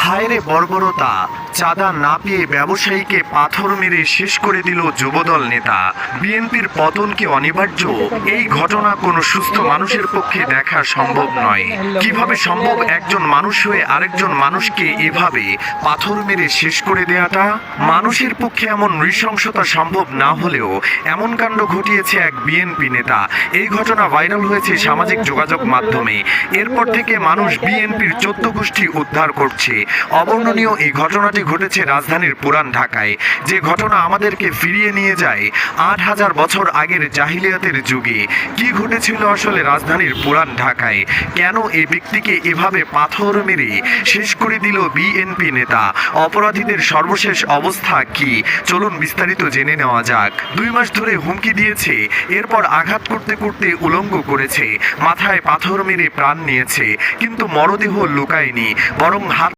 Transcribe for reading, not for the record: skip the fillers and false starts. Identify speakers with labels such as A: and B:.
A: হায়রে বর্বরতা! চাঁদা না পেয়ে ব্যবসায়ীকে পাথর মেরে শেষ করে দিল যুবদল নেতা। বিএনপির পতন কি অনিবার্য? এই ঘটনা কোনো সুস্থ মানুষের পক্ষে দেখা সম্ভব নয়। কিভাবে সম্ভব একজন মানুষ হয়ে আরেকজন মানুষকে এভাবে পাথর মেরে শেষ করে দেয়াটা? মানুষের পক্ষে এমন নৃশংসতা সম্ভব না হলেও এমন কাণ্ড ঘটিয়েছে এক বিএনপি নেতা। এই ঘটনা ভাইরাল হয়েছে সামাজিক যোগাযোগ মাধ্যমে। এরপর থেকে মানুষ বিএনপির 14 গোষ্ঠী উদ্ধার করছে। অবর্ণনীয় এই ঘটনাটি ঘটেছে রাজধানীর পুরান ঢাকায়, যে ঘটনা আমাদেরকে ফিরিয়ে নিয়ে যায় ৮,০০০ বছর আগের জাহিলিয়াতের যুগে। কি ঘটেছিল আসলে রাজধানীর পুরান ঢাকায়? কেন এই ব্যক্তিকে এভাবে পাথর মেরে শেষ করে দিল বিএনপি নেতা? অপরাধীদের সর্বশেষ অবস্থা কি? চলুন বিস্তারিত জেনে নেওয়া যাক। 2 মাস ধরে হুমকি দিয়েছে, এরপর আঘাত করতে করতে উলঙ্গ করেছে, মাথায় পাথর মেরে প্রাণ নিয়েছে, কিন্তু মরদেহ লুকায়নি, বরং হাত